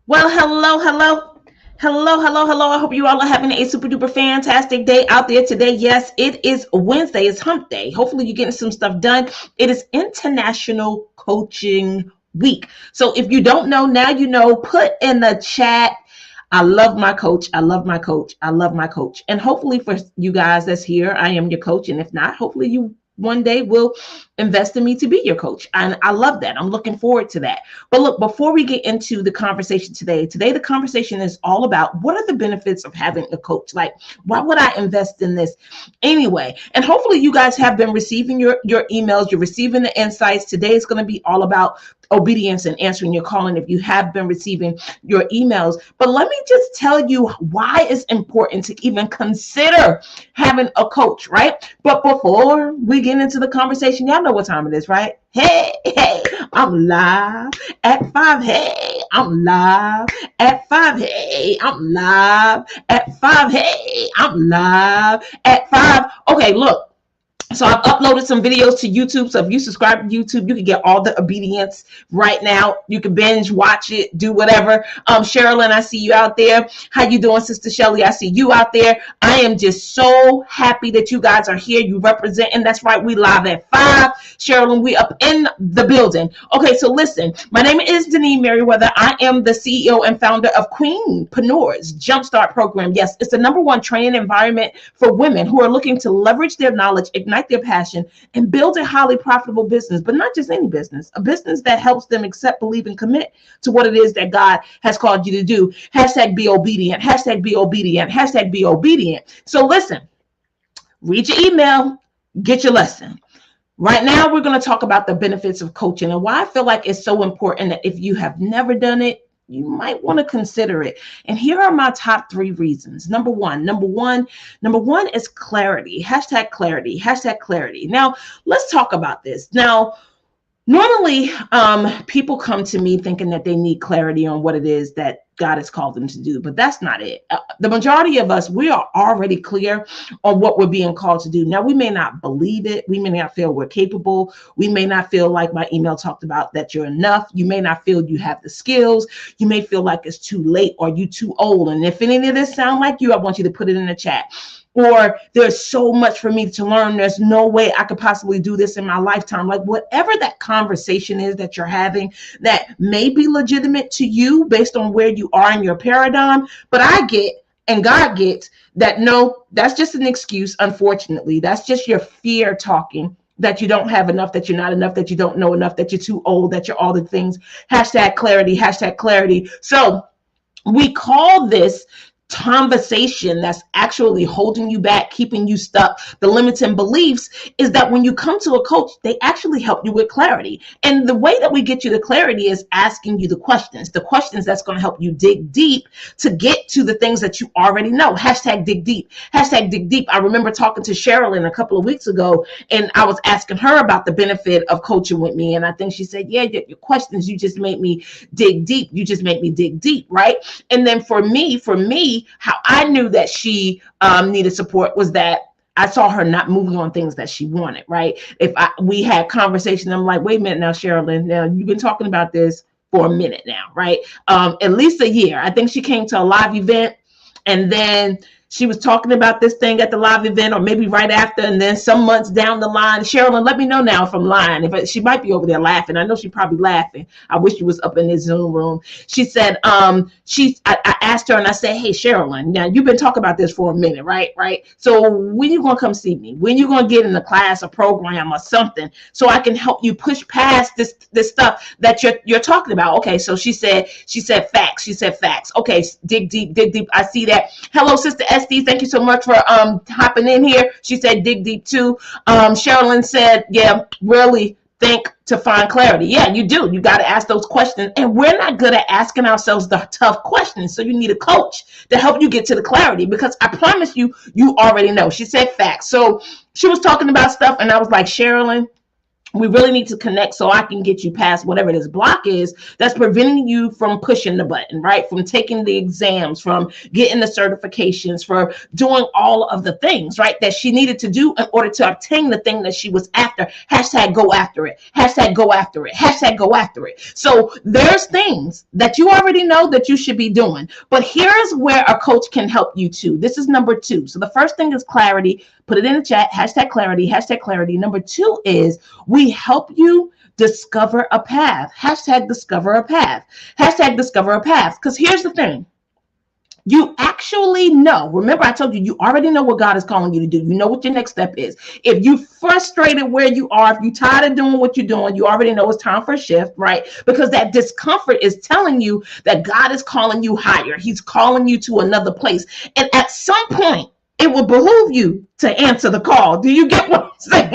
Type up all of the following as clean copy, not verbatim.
Well, hello. I hope you all are having a super duper fantastic day out there today. Yes, it is Wednesday. It's hump day. Hopefully, you're getting some stuff done. It is International Coaching Week. So, if you don't know, now you know, put in the chat. I love my coach. I love my coach. I love my coach. And hopefully, for you guys that's here, I am your coach. And if not, hopefully, you one day will invest in me to be your coach. And I love that. I'm looking forward to that. But look, before we get into the conversation today the conversation is all about what are the benefits of having a coach? Like, why would I invest in this anyway? And hopefully you guys have been receiving your emails, you're receiving the insights. Today is going to be all about obedience and answering your calling if you have been receiving your emails. But let me just tell you why it's important to even consider having a coach, right? But before we get into the conversation, y'all know what time it is, right? Hey, I'm live at 5. Hey, I'm live at 5. Hey, I'm live at 5. Hey, I'm live at 5. Okay, look. So I've uploaded some videos to YouTube. So if you subscribe to YouTube, you can get all the obedience right now. You can binge watch it, do whatever. Sherilyn, I see you out there. How you doing, Sister Shelly? I see you out there. I am just so happy that you guys are here. You represent, and that's right. We live at 5. Sherilyn, we up in the building. Okay, so listen. My name is Denise Merriweather. I am the CEO and founder of Queenpreneur's Jumpstart Program. Yes, it's the #1 training environment for women who are looking to leverage their knowledge, ignite their passion, and build a highly profitable business, but not just any business, a business that helps them accept, believe, and commit to what it is that God has called you to do. Hashtag be obedient, hashtag be obedient, hashtag be obedient. So listen, read your email, get your lesson. Right now, we're going to talk about the benefits of coaching and why I feel like it's so important that if you have never done it, you might want to consider it. And here are my top 3 reasons. Number one is clarity. Hashtag clarity. Hashtag clarity. Now, let's talk about this. Now, normally, people come to me thinking that they need clarity on what it is that God has called them to do, but that's not it. The majority of us, we are already clear on what we're being called to do. Now, we may not believe it. We may not feel we're capable. We may not feel like my email talked about that you're enough. You may not feel you have the skills. You may feel like it's too late or you too old. And if any of this sound like you, I want you to put it in the chat. Or there's so much for me to learn. There's no way I could possibly do this in my lifetime. Like whatever that conversation is that you're having that may be legitimate to you based on where you are in your paradigm. But I get, and God gets, that no, that's just an excuse, unfortunately. That's just your fear talking, that you don't have enough, that you're not enough, that you don't know enough, that you're too old, that you're all the things. Hashtag clarity, hashtag clarity. So we call this conversation that's actually holding you back, keeping you stuck, the limiting beliefs, is that when you come to a coach, they actually help you with clarity. And the way that we get you to clarity is asking you the questions that's going to help you dig deep to get to the things that you already know. Hashtag dig deep. Hashtag dig deep. I remember talking to Sherilyn a couple of weeks ago, and I was asking her about the benefit of coaching with me. And I think she said, yeah, your questions, you just make me dig deep. You just make me dig deep, right? And then for me, how I knew that she needed support was that I saw her not moving on things that she wanted, right? We had conversation, I'm like, wait a minute now, Sherilyn, now you've been talking about this for a minute now, right? At least a year. I think she came to a live event, and then she was talking about this thing at the live event, or maybe right after, and then some months down the line, Sherilyn, let me know now if I'm lying. She might be over there laughing. I know she's probably laughing. I wish she was up in this Zoom room. She said, I asked her and I said, hey, Sherilyn, now you've been talking about this for a minute, right? So when you going to come see me? When you going to get in a class, a program or something so I can help you push past this stuff that you're talking about? Okay. So she said facts. She said facts. Okay. Dig deep. I see that. Hello, Sister SD, thank you so much for hopping in here. She said dig deep too. Sherilyn said, yeah, really think to find clarity. Yeah, you do. You got to ask those questions. And we're not good at asking ourselves the tough questions. So you need a coach to help you get to the clarity, because I promise you, you already know. She said facts. So she was talking about stuff, and I was like, Sherilyn, We really need to connect so I can get you past whatever this block is that's preventing you from pushing the button, right? From taking the exams, from getting the certifications, for doing all of the things, right, that she needed to do in order to obtain the thing that she was after. Hashtag go after it. Hashtag go after it. Hashtag go after it. So there's things that you already know that you should be doing. But here's where a coach can help you too. This is number 2. So the first thing is clarity. Put it in the chat. Hashtag clarity. Hashtag clarity. Number 2 is we help you discover a path. Hashtag discover a path. Hashtag discover a path. Because here's the thing. You actually know. Remember, I told you, you already know what God is calling you to do. You know what your next step is. If you're frustrated where you are, if you're tired of doing what you're doing, you already know it's time for a shift, right? Because that discomfort is telling you that God is calling you higher. He's calling you to another place. And at some point, it will behoove you to answer the call. Do you get what I'm saying?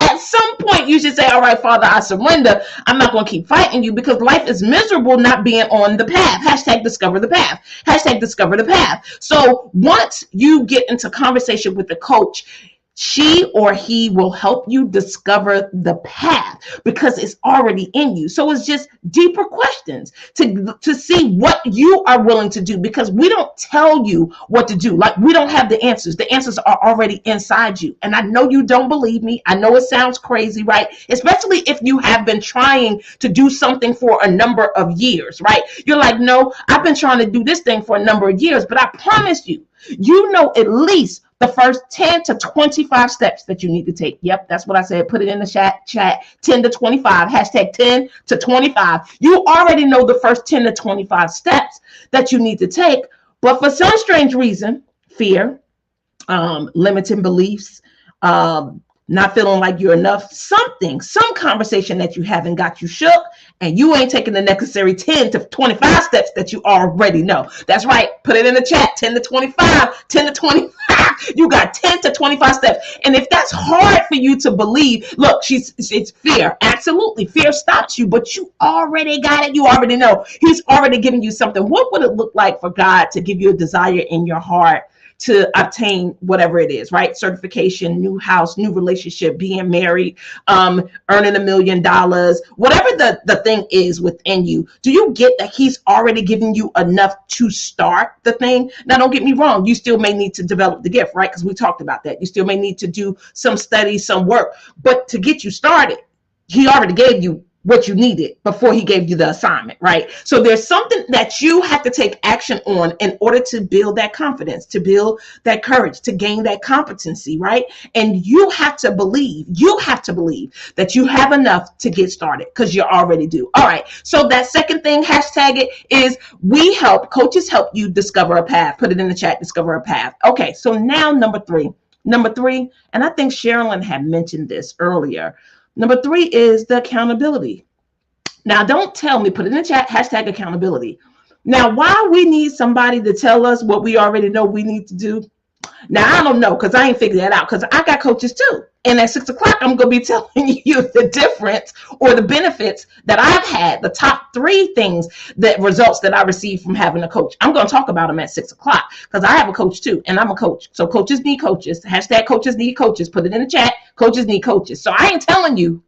At some point, you should say, all right, Father, I surrender. I'm not going to keep fighting you because life is miserable not being on the path. Hashtag discover the path. Hashtag discover the path. So once you get into conversation with the coach, she or he will help you discover the path because it's already in you. So it's just deeper questions to see what you are willing to do, because we don't tell you what to do. Like, we don't have the answers. The answers are already inside you. And I know you don't believe me. I know it sounds crazy, right? Especially if you have been trying to do something for a number of years, right? You're like, no, I've been trying to do this thing for a number of years, but I promise you, you know at least the first 10 to 25 steps that you need to take. Yep, that's what I said. Put it in the chat. 10 to 25. Hashtag 10 to 25. You already know the first 10 to 25 steps that you need to take. But for some strange reason, fear, limiting beliefs, not feeling like you're enough, some conversation that you haven't got you shook, and you ain't taking the necessary 10 to 25 steps that you already know. That's right. Put it in the chat. 10 to 25, 10 to 25. You got 10 to 25 steps. And if that's hard for you to believe, look, it's fear. Absolutely. Fear stops you, but you already got it. You already know. He's already given you something. What would it look like for God to give you a desire in your heart to obtain whatever it is, right? Certification, new house, new relationship, being married, earning $1 million, whatever the thing is within you. Do you get that he's already given you enough to start the thing? Now, don't get me wrong. You still may need to develop the gift, right? Because we talked about that. You still may need to do some study, some work, but to get you started, he already gave you what you needed before he gave you the assignment, right? So there's something that you have to take action on in order to build that confidence, to build that courage, to gain that competency, right? And you have to believe that you have enough to get started, because you already do. All right. So that second thing, hashtag it, is coaches help you discover a path. Put it in the chat, discover a path. Okay. So now number three, and I think Sherilyn had mentioned this earlier. Number 3 is the accountability. Now, don't tell me, put it in the chat, hashtag accountability. Now, why we need somebody to tell us what we already know we need to do? Now, I don't know, because I ain't figured that out, because I got coaches too. And at 6 o'clock, I'm going to be telling you the difference or the benefits that I've had, the top 3 things, that results that I received from having a coach. I'm going to talk about them at 6 o'clock, because I have a coach too, and I'm a coach. So coaches need coaches. Hashtag coaches need coaches. Put it in the chat. Coaches need coaches. So I ain't telling you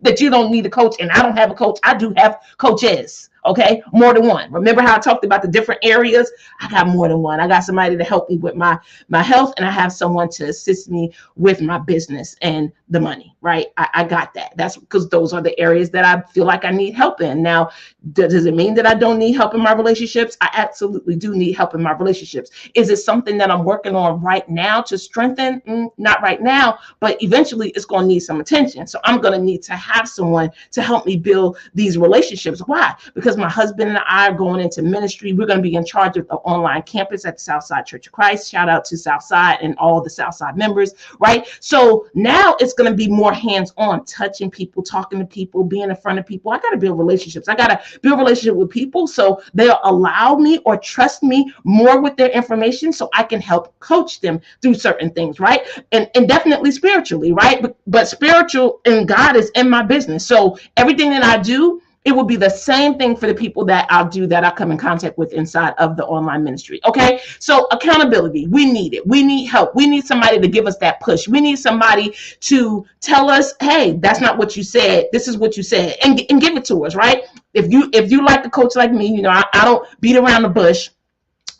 that you don't need a coach and I don't have a coach. I do have coaches. Okay, more than one. Remember how I talked about the different areas? I got more than one. I got somebody to help me with my health, and I have someone to assist me with my business and the money, right? I got that. That's because those are the areas that I feel like I need help in. Now, does it mean that I don't need help in my relationships? I absolutely do need help in my relationships. Is it something that I'm working on right now to strengthen? Not right now, but eventually it's going to need some attention. So I'm going to need to have someone to help me build these relationships. Why? Because my husband and I are going into ministry. We're going to be in charge of the online campus at the Southside Church of Christ. Shout out to Southside and all the Southside members, right? So now it's going to be more hands-on, touching people, talking to people, being in front of people. I got to build relationships. I got to build relationship with people so they'll allow me or trust me more with their information so I can help coach them through certain things, right? And definitely spiritually, right? But spiritual and God is in my business. So everything that I do it will be the same thing for the people that I come in contact with inside of the online ministry. Okay, so accountability, we need it. We need help. We need somebody to give us that push. We need somebody to tell us, hey, that's not what you said, this is what you said, and give it to us, right? If you like a coach like me, you know, I don't beat around the bush.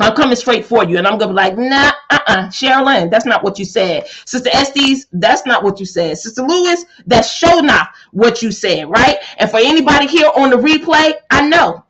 I'm coming straight for you, and I'm gonna be like, nah, Sherilyn, that's not what you said. Sister Estes, that's not what you said. Sister Lewis, that's sure not what you said, right? And for anybody here on the replay, I know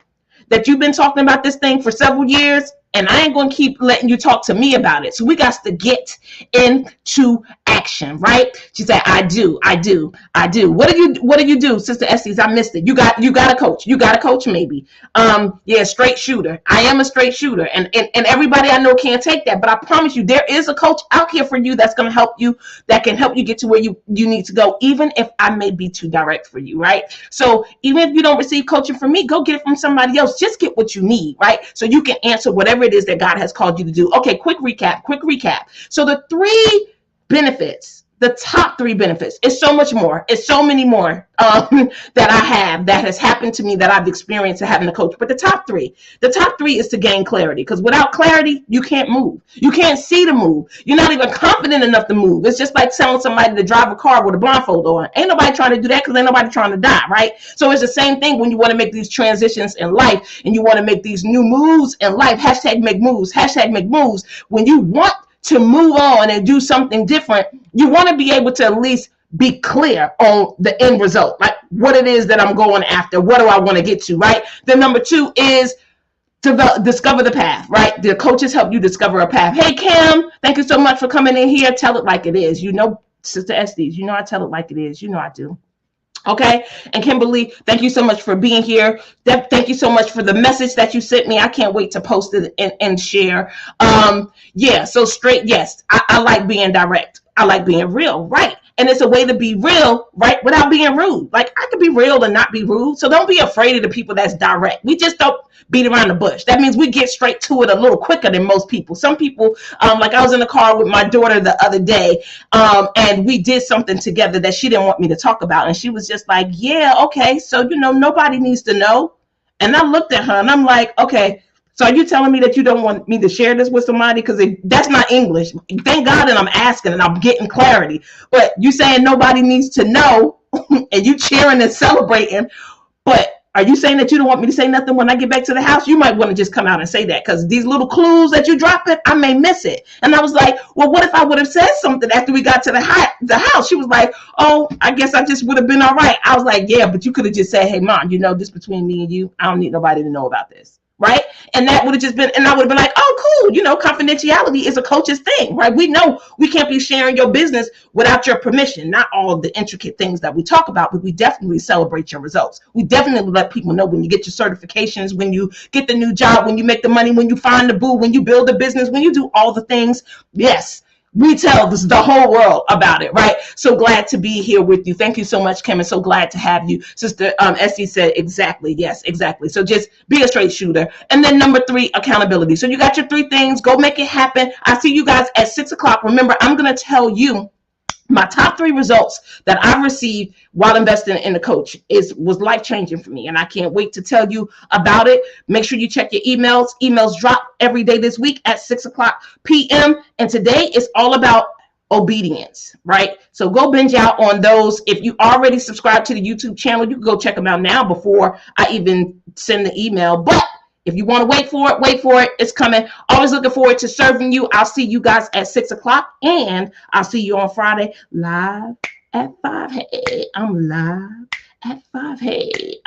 that you've been talking about this thing for several years, and I ain't gonna keep letting you talk to me about it. So we got to get into action, right? She said, I do. What do you do, Sister Estes? I missed it. You got a coach. You got a coach, maybe. Yeah, straight shooter. I am a straight shooter, and everybody I know can't take that. But I promise you, there is a coach out here for you that's gonna help you, that can help you get to where you need to go, even if I may be too direct for you, right? So even if you don't receive coaching from me, go get it from somebody else. Just get what you need, right? So you can answer whatever it is that God has called you to do. Okay, quick recap. So the three benefits, the top three benefits, it's so much more. It's so many more that I have, that has happened to me, that I've experienced having a coach. But the top three is to gain clarity, because without clarity, you can't move. You can't see to move. You're not even confident enough to move. It's just like telling somebody to drive a car with a blindfold on. Ain't nobody trying to do that, because ain't nobody trying to die, right? So it's the same thing when you want to make these transitions in life, and you want to make these new moves in life. Hashtag make moves. When you want to move on and do something different, you want to be able to at least be clear on the end result, like what it is that I'm going after. What do I want to get to, right? Then number two is to discover the path, right? The coaches help you discover a path. Hey, Kim, thank you so much for coming in here. Tell it like it is. You know, Sister Estes, you know I tell it like it is. You know I do. Okay, and Kimberly, thank you so much for being here. Thank you so much for the message that you sent me. I can't wait to post it and share. Yeah, so straight, yes, I like being direct. I like being real, right? And it's a way to be real, right, without being rude. Like, I could be real and not be rude. So don't be afraid of the people that's direct. We just don't beat around the bush. That means we get straight to it a little quicker than most people. Some people, like I was in the car with my daughter the other day, and we did something together that she didn't want me to talk about. And she was just like, yeah, okay, so, you know, nobody needs to know. And I looked at her and I'm like, okay, so are you telling me that you don't want me to share this with somebody? Because that's not English. Thank God that I'm asking and I'm getting clarity. But you saying nobody needs to know, and you cheering and celebrating, but are you saying that you don't want me to say nothing when I get back to the house? You might want to just come out and say that, because these little clues that you drop it, I may miss it. And I was like, well, what if I would have said something after we got to the house? She was like, oh, I guess I just would have been all right. I was like, yeah, but you could have just said, hey, Mom, you know, this between me and you, I don't need nobody to know about this. Right? And that would have just been, and I would have been like, oh, cool. You know, confidentiality is a coach's thing, right? We know we can't be sharing your business without your permission. Not all the intricate things that we talk about, but we definitely celebrate your results. We definitely let people know when you get your certifications, when you get the new job, when you make the money, when you find the boo, when you build a business, when you do all the things. Yes. We tell the whole world about it, right? So glad to be here with you. Thank you so much, Kim, and so glad to have you. Sister Essie said exactly. Yes, exactly. So just be a straight shooter. And then number three, accountability. So you got your three things. Go make it happen. I see you guys at 6 o'clock. Remember, I'm going to tell you my top three results that I've received while investing in the coach was life-changing for me, and I can't wait to tell you about it. Make sure you check your emails. Emails drop every day this week at 6 o'clock p.m. And today is all about obedience, right? So go binge out on those. If you already subscribed to the YouTube channel, you can go check them out now before I even send the email. But if you want to wait for it. It's coming. Always looking forward to serving you. I'll see you guys at 6 o'clock, and I'll see you on Friday live at 5. Hey, I'm live at 5. Hey.